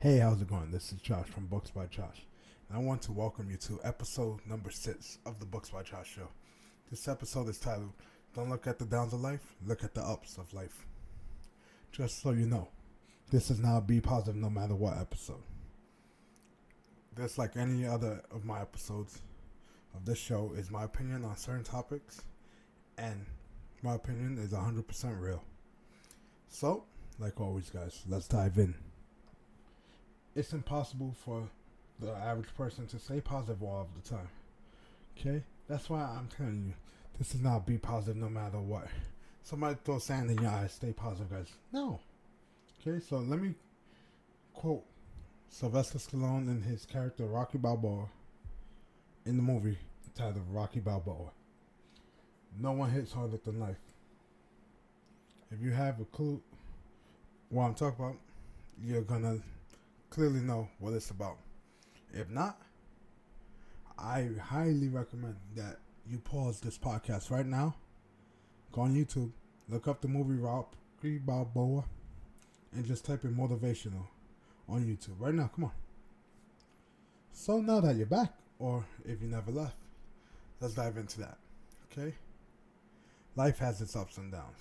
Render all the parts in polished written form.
Hey, how's it going? This is Josh from Books by Josh, and I want to welcome you to episode number 6 of the Books by Josh show. This episode is titled, Don't Look at the Downs of Life, Look at the Ups of Life. Just so you know, this is not a be positive no matter what episode. Just like any other of my episodes of this show is my opinion on certain topics, and my opinion is 100% real. So, like always guys, let's dive in. It's impossible for the average person to stay positive all of the time. Okay? That's why I'm telling you, this is not be positive no matter what. Somebody throw sand in your eyes, stay positive, guys. No. Okay, so let me quote Sylvester Stallone in his character Rocky Balboa in the movie titled Rocky Balboa. No one hits harder than life. If you have a clue what I'm talking about, you're gonna clearly know what it's about. If not, I highly recommend that you pause this podcast right now, go on YouTube, look up the movie Rocky Balboa, and just type in motivational on YouTube right now. Come on. So now that you're back, or if you never left, let's dive into that. Okay? Life has its ups and downs,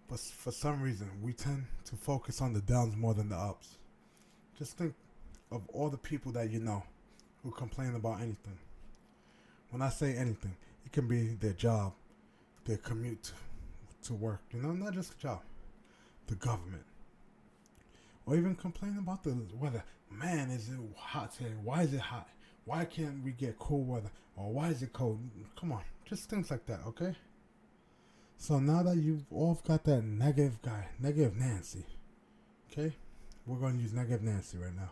but for some reason we tend to focus on the downs more than the ups. Just think of all the people that you know who complain about anything. When I say anything, it can be their job, their commute to work, not just the job, the government. Or even complain about the weather. Man, is it hot today? Why is it hot? Why can't we get cool weather? Or why is it cold? Come on, just things like that, okay? So now that you've all got that negative guy, negative Nancy, okay? We're going to use negative Nancy right now.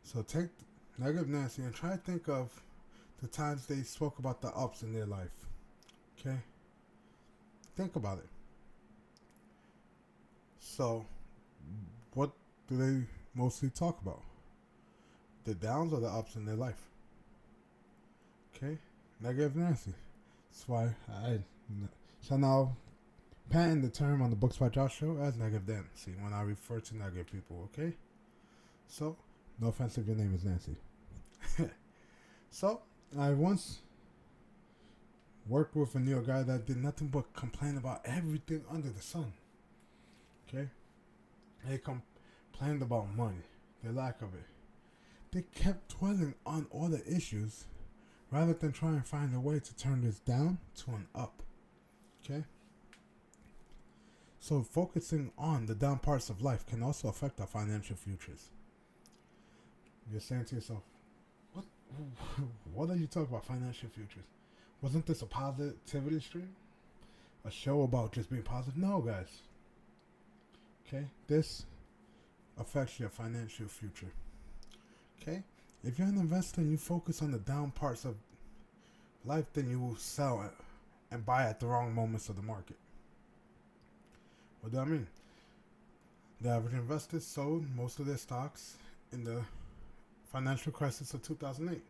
So take negative Nancy and try to think of the times they spoke about the ups in their life. Okay? Think about it. So, what do they mostly talk about? The downs or the ups in their life? Okay? Negative Nancy. That's why I shall now patent the term on the Books by Josh show as negative Nancy when I refer to negative people, okay? So, no offense if your name is Nancy. So, I once worked with a New York guy that did nothing but complain about everything under the sun. Okay? They complained about money, the lack of it. They kept dwelling on all the issues rather than trying to find a way to turn this down to an up. Okay? So focusing on the down parts of life can also affect our financial futures. You're saying to yourself, what are you talking about financial futures? Wasn't this a positivity stream? A show about just being positive? No, guys. Okay? This affects your financial future. Okay? If you're an investor and you focus on the down parts of life, then you will sell and buy at the wrong moments of the market. What do I mean? The average investor sold most of their stocks in the financial crisis of 2008.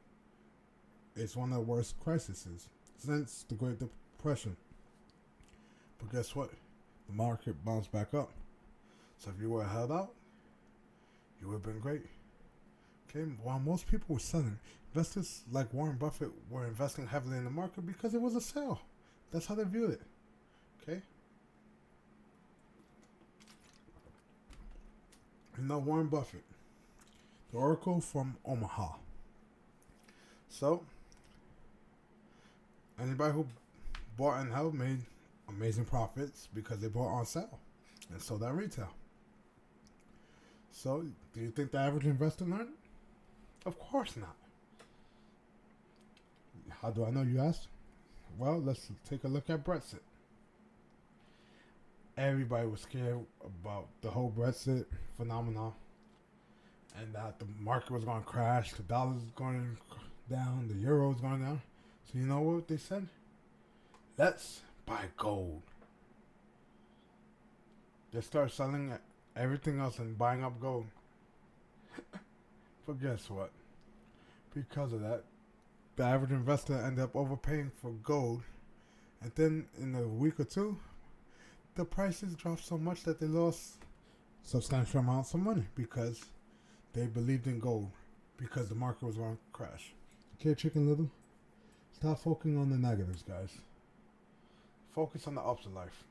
It's one of the worst crises since the Great Depression. But guess what? The market bounced back up. So if you were held out, you would have been great. Okay, while most people were selling, investors like Warren Buffett were investing heavily in the market because it was a sale. That's how they viewed it. Okay? Warren Buffett, the Oracle from Omaha. So, anybody who bought and held made amazing profits because they bought on sale and sold at retail. So, do you think the average investor learned? Of course not. How do I know, you ask? Well, let's take a look at Brexit. Everybody was scared about the whole Brexit phenomenon and that the market was going to crash, the dollar was going down, the euro was going down. So you know what they said? Let's buy gold. They started selling everything else and buying up gold. But guess what? Because of that, the average investor ended up overpaying for gold. And then in a week or two, the prices dropped so much that they lost substantial amounts of money because They believed in gold because the market was going to crash. Okay, Chicken Little? Stop focusing on the negatives, guys. Focus on the ups of life.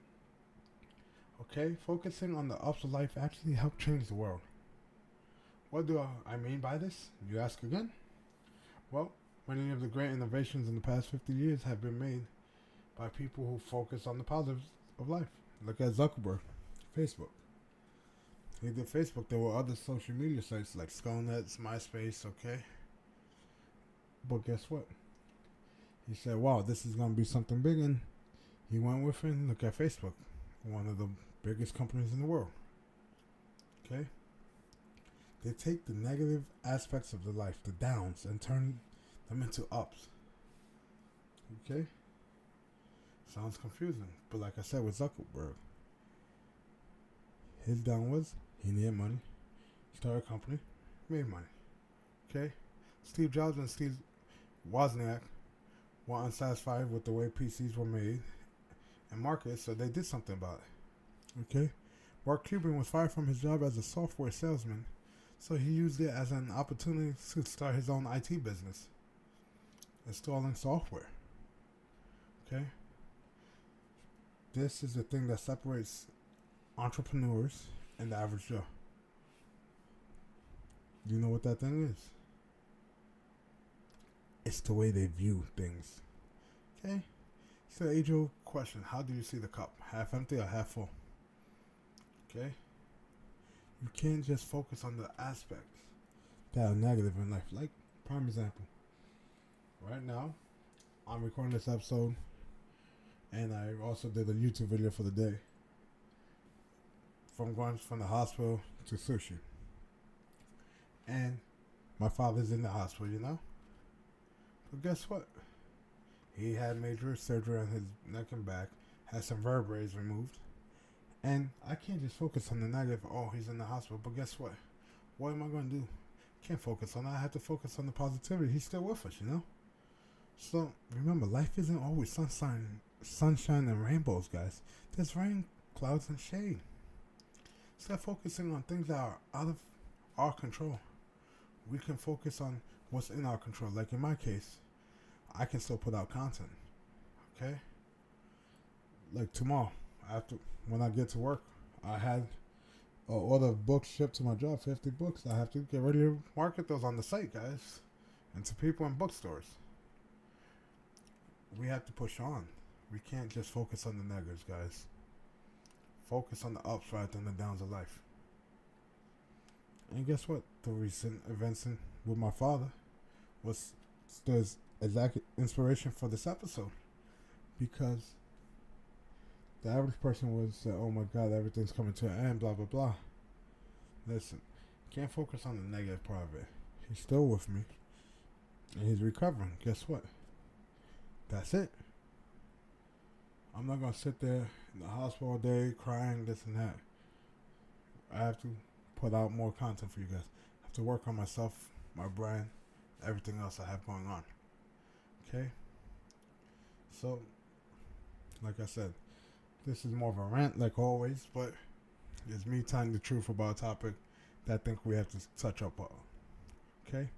Okay? Focusing on the ups of life actually helped change the world. What do I mean by this? You ask again? Well, many of the great innovations in the past 50 years have been made by people who focus on the positives of life. Look at Zuckerberg, Facebook. He did Facebook. There were other social media sites like Skullnet, MySpace, okay? But guess what? He said, wow, this is going to be something big, and he went with it. And look at Facebook, one of the biggest companies in the world. Okay? They take the negative aspects of the life, the downs, and turn them into ups. Okay? Sounds confusing. But like I said with Zuckerberg, his down was he needed money, started a company, made money. Okay? Steve Jobs and Steve Wozniak were unsatisfied with the way PCs were made and marketed, so they did something about it. Okay? Mark Cuban was fired from his job as a software salesman, so he used it as an opportunity to start his own IT business, installing software. Okay? This is the thing that separates entrepreneurs and the average Joe. Do you know what that thing is? It's the way they view things. Okay? It's the age-old question. How do you see the cup? Half empty or half full? Okay? You can't just focus on the aspects that are negative in life. Like, prime example. Right now, I'm recording this episode, and I also did a YouTube video for the day. From going from the hospital to sushi. And my father's in the hospital, you know? But guess what? He had major surgery on his neck and back, had some vertebrae removed. And I can't just focus on the negative, oh, he's in the hospital. But guess what? What am I going to do? Can't focus on that. I have to focus on the positivity. He's still with us, you know? So, remember, life isn't always sunshine and rainbows, guys. There's rain, clouds, and shade. Instead of focusing on things that are out of our control, we can focus on what's in our control. Like in my case, I can still put out content. Okay? Like tomorrow, when I get to work, I had an order of books shipped to my job, 50 books. I have to get ready to market those on the site, guys, and to people in bookstores. We have to push on. We can't just focus on the negatives, guys. Focus on the ups rather than the downs of life. And guess what? The recent events with my father was the exact inspiration for this episode. Because the average person would say, oh my God, everything's coming to an end, blah, blah, blah. Listen, can't focus on the negative part of it. He's still with me. And he's recovering. Guess what? That's it. I'm not going to sit there in the hospital all day crying, this and that. I have to put out more content for you guys. I have to work on myself, my brand, everything else I have going on. Okay? So, like I said, this is more of a rant like always, but it's me telling the truth about a topic that I think we have to touch up on. Okay?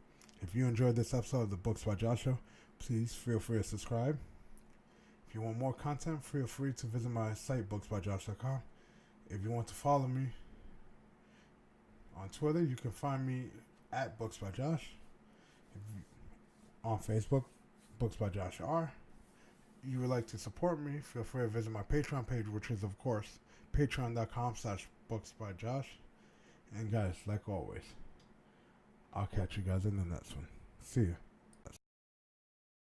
If you enjoyed this episode of the Books by Josh Show, please feel free to subscribe. If you want more content, feel free to visit my site, booksbyjosh.com. If you want to follow me on Twitter, you can find me at booksbyjosh. On Facebook, Books by Josh R. You would like to support me, feel free to visit my Patreon page, which is, of course, patreon.com/booksbyjosh. And guys, like always, I'll catch you guys in the next one. See ya.